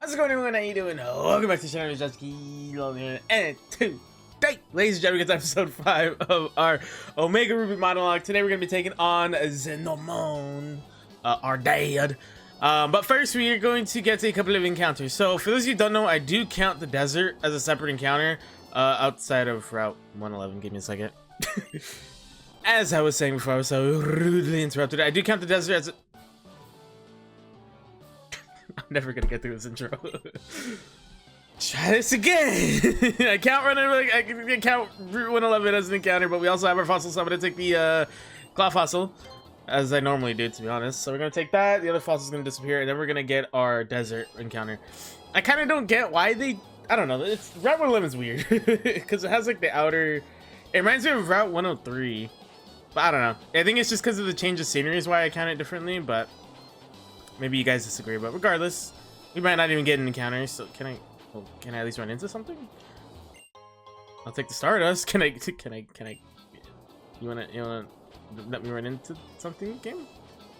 How's it going, everyone? How you doing? Welcome back to the channel. And today, ladies and gentlemen, it's episode 5 of our Omega Ruby monologue. Today, we're going to be taking on Xenomon, our dad. But first, we are going to get to a couple of encounters. So, for those of you who don't know, I do count the desert as a separate encounter outside of Route 111. Give me a second. As I was saying before, I was so rudely interrupted. I do count the desert as a... I'm never gonna get through this intro. Try this again. I count Route 111 as an encounter, but we also have our fossil, so I'm gonna take the claw fossil, as I normally do, to be honest. So we're gonna take that, the other fossil is gonna disappear, and then we're gonna get our desert encounter. I kind of don't get why they... I don't know, Route 111 is weird, because it has like the outer... It reminds me of Route 103, but I don't know. I think it's just because of the change of scenery is why I count it differently, but... Maybe you guys disagree, but regardless, we might not even get an encounter. So can I at least run into something? I'll take the Stardust. Can I? You wanna let me run into something, game?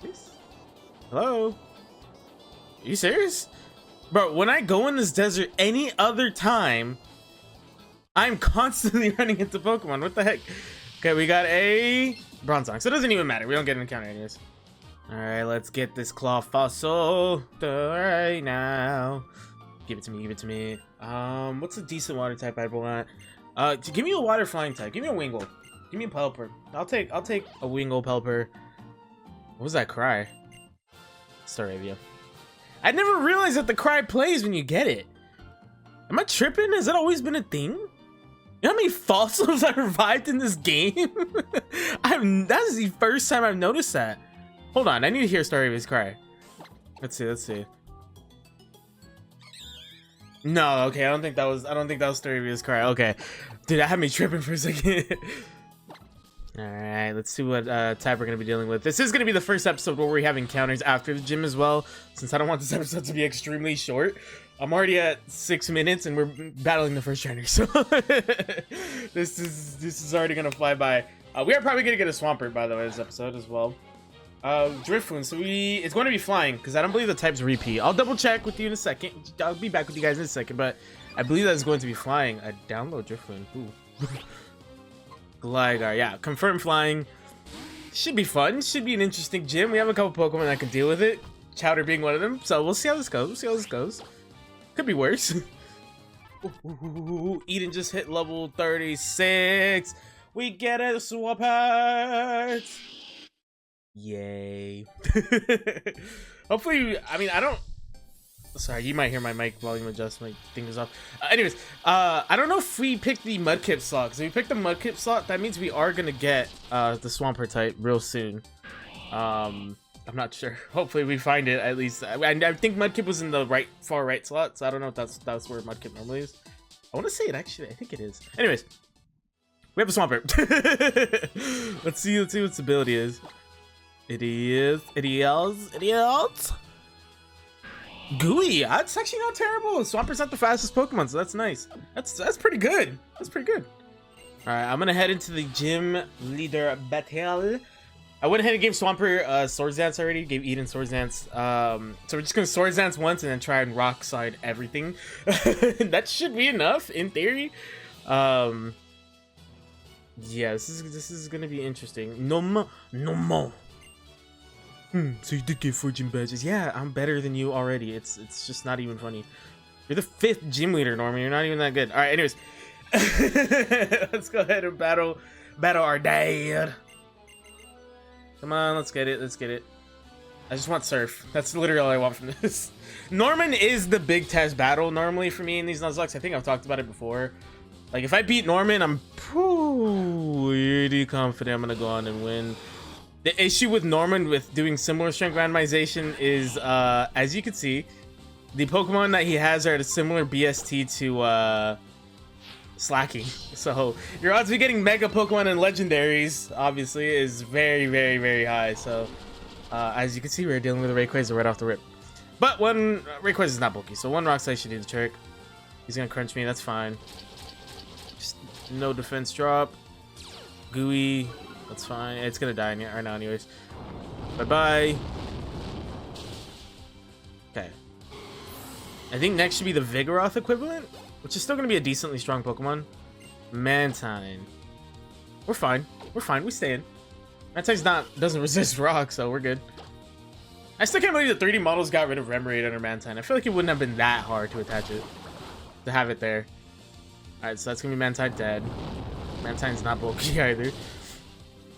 Please? Hello? Are you serious? Bro, when I go in this desert any other time, I'm constantly running into Pokemon. What the heck? Okay, we got a Bronzong, so it doesn't even matter. We don't get an encounter anyways. Alright, let's get this claw fossil right now. Give it to me, give it to me. What's a decent water type I'd want? Give me a water flying type. Give me a Wingull. Give me a Pelipper. I'll take a Wingull Pelipper. What was that cry? Staravia. I never realized that the cry plays when you get it. Am I tripping? Has that always been a thing? You know how many fossils I revived in this game? That's the first time I've noticed that. Hold on, I need to hear Staravia's cry. Let's see. No, okay, I don't think that was Staravia's cry. Okay. Dude, that had me tripping for a second. Alright, let's see what type we're gonna be dealing with. This is gonna be the first episode where we have encounters after the gym as well, since I don't want this episode to be extremely short. I'm already at 6 minutes and we're battling the first trainer, so this is already gonna fly by. We are probably gonna get a Swampert, by the way, this episode as well. Driftwound, so it's going to be flying because I don't believe the type's repeat. I'll double check with you in a second. I'll be back with you guys in a second, but I believe that's going to be flying. I download Driftwound. Ooh. Gligar, yeah, confirm flying. Should be fun. Should be an interesting gym. We have a couple Pokemon that can deal with it. Chowder being one of them. So we'll see how this goes. Could be worse. Ooh, Eden just hit level 36. We get a Swampert. Yay. Hopefully, I mean, sorry, you might hear my mic volume adjust, my thing is off. Anyways, I don't know if we pick the Mudkip slot, because if we pick the Mudkip slot, that means we are gonna get the Swampert type real soon. I'm not sure. Hopefully we find it at least. I think Mudkip was in the far right slot, so I don't know if that's where Mudkip normally is. I want to say it actually. I think it is. Anyways, we have a Swampert. Let's see what its ability is. It is Gooey. That's actually not terrible. Swampert's not the fastest Pokemon, so that's nice. That's pretty good. That's pretty good. All right, I'm gonna head into the gym leader battle. I went ahead and gave Swampert Swords Dance already. Gave Eden Swords Dance. So we're just gonna Swords Dance once and then try and Rock Slide everything. That should be enough in theory. Yeah, this is gonna be interesting. No more. So you did get 4 gym badges. Yeah, I'm better than you already. It's just not even funny. You're the 5th gym leader, Norman. You're not even that good. All right, anyways. Let's go ahead and battle our dad. Come on, let's get it. I just want Surf. That's literally all I want from this. Norman is the big test battle normally for me in these Nuzlocke. I think I've talked about it before. Like, if I beat Norman, I'm pretty confident I'm gonna go on and win. The issue with Norman with doing similar strength randomization is, as you can see, the Pokemon that he has are at a similar BST to Slacking. So your odds of getting Mega Pokemon and Legendaries, obviously, is very, very, very high. So as you can see, we're dealing with a Rayquaza right off the rip. But one Rayquaza is not bulky, so one Rock Slide should do the trick. He's gonna crunch me, that's fine. Just no defense drop. Gooey. That's fine. It's gonna die right now anyways. Bye-bye. Okay. I think next should be the Vigoroth equivalent, which is still going to be a decently strong Pokemon. Mantine. We're fine. We're fine. We stay in. Mantine's doesn't resist rock, so we're good. I still can't believe the 3D models got rid of Remoraid under Mantine. I feel like it wouldn't have been that hard to attach it. To have it there. Alright, so that's going to be Mantine dead. Mantine's not bulky either.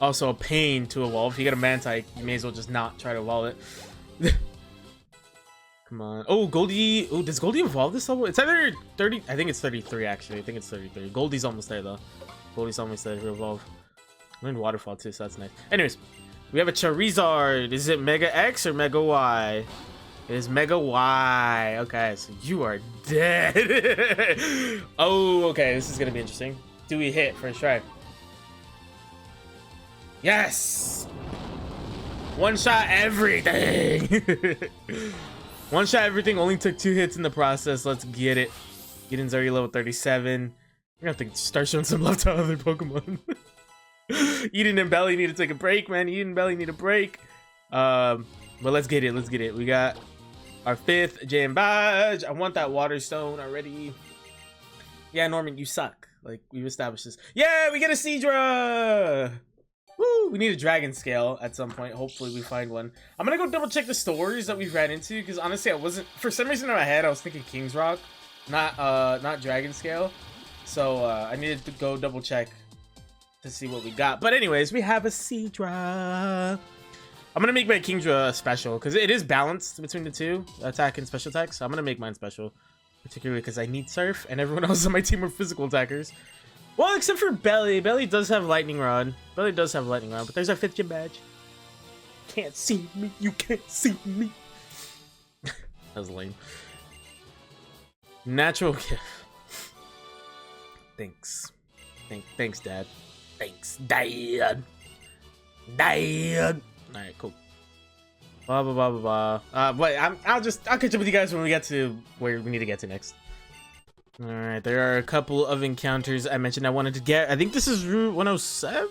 Also a pain to evolve. If you get a Mantine, you may as well just not try to evolve it. Come on. Oh, Goldie. Oh, does Goldie evolve this level? It's either 30. I think it's 33, actually. I think it's 33. Goldie's almost there, though. Goldie's almost there to evolve. I'm in Waterfall, too, so that's nice. Anyways, we have a Charizard. Is it Mega X or Mega Y? It is Mega Y. Okay, so you are dead. Oh, okay. This is going to be interesting. Do we hit first try? Yes! One shot everything. One shot everything. Only took 2 hits in the process. Let's get it. Eden's already level 37. We're gonna have to start showing some love to other Pokemon. Eden and Belly need to take a break, man. Eden and Belly need a break. But let's get it. Let's get it. We got our 5th Jam badge. I want that Water Stone already. Yeah, Norman, you suck. Like, we've established this. Yeah, we get a Seadra! Woo! We need a Dragon Scale at some point. Hopefully we find one. I'm gonna go double check the stores that we've ran into, because honestly, I wasn't... For some reason in my head, I was thinking King's Rock, not Dragon Scale. So, I needed to go double check to see what we got. But anyways, we have a Seadra. I'm gonna make my Kingdra special, because it is balanced between the two, attack and special attacks. So I'm gonna make mine special. Particularly because I need Surf, and everyone else on my team are physical attackers. Well, except for Belly. Belly does have Lightning Rod. Belly does have Lightning Rod, but there's our 5th gym badge. Can't see me. You can't see me. That was lame. Natural gift. Thanks. Thanks, Dad. Thanks, Dad. Dad. Alright, cool. Blah, blah, blah, blah, blah. But I'll catch up with you guys when we get to where we need to get to next. Alright, there are a couple of encounters I mentioned I wanted to get. I think this is Route 107?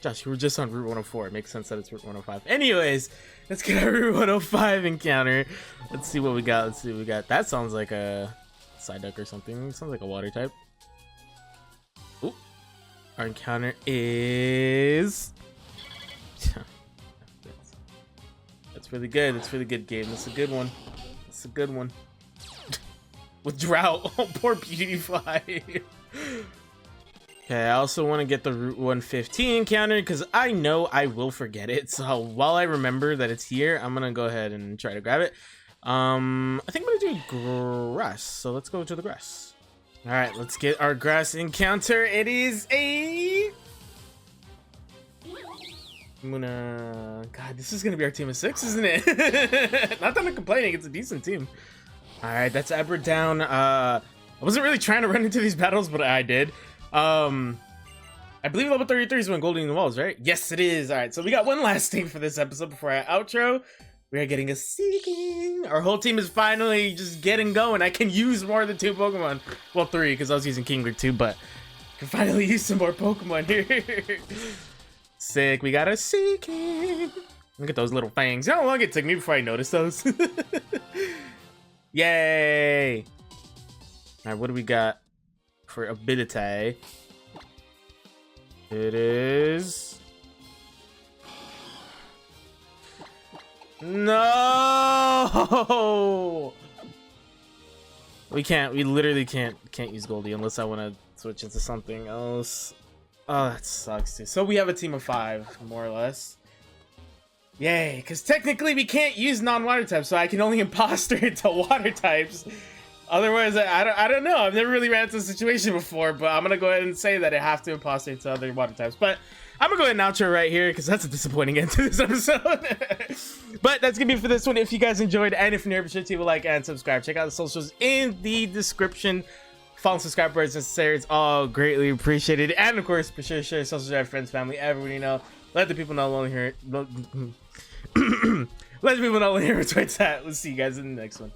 Josh, you were just on Route 104. It makes sense that it's Route 105. Anyways, let's get our Route 105 encounter. Let's see what we got. Let's see what we got. That sounds like a Psyduck or something. It sounds like a water type. Ooh. Our encounter is... That's really good. That's really good game. That's a good one. That's a good one. With drought. Oh, poor Beautifly. Okay, I also want to get the Route 115 encounter because I know I will forget it. So while I remember that it's here, I'm gonna go ahead and try to grab it. I think I'm gonna do grass. So let's go to the grass. All right, let's get our grass encounter. It is a... God, this is gonna be our team of 6, isn't it? Not that I'm complaining, it's a decent team. All right, that's Ebra down. I wasn't really trying to run into these battles, but I did. I believe level 33 is when Goldie in the walls, right? Yes, it is. All right, so we got one last thing for this episode before I outro. We are getting a Seeking. Our whole team is finally just getting going. I can use more than 2 Pokemon. Well, 3, because I was using Kingler too, but I can finally use some more Pokemon here. Sick, we got a Seeking. Look at those little fangs. How long it took me before I noticed those? Yay! Alright, what do we got for Ability? It is... No! We literally can't use Goldie unless I want to switch into something else. Oh, that sucks, dude. So we have a team of 5, more or less. Yay, because technically we can't use non-water types, so I can only imposter into water types. Otherwise, I don't know. I've never really ran into a situation before, but I'm going to go ahead and say that I have to imposter into other water types. But I'm going to go ahead and outro right here, because that's a disappointing end to this episode. But that's going to be it for this one. If you guys enjoyed, and if you're new, be sure to leave a like and subscribe. Check out the socials in the description. Follow, subscribe, where it's necessary. It's all greatly appreciated. And of course, be sure to share social drive, friends, family, everybody you know. Let the people know only here. Let the people know only here where it's at. We'll see you guys in the next one.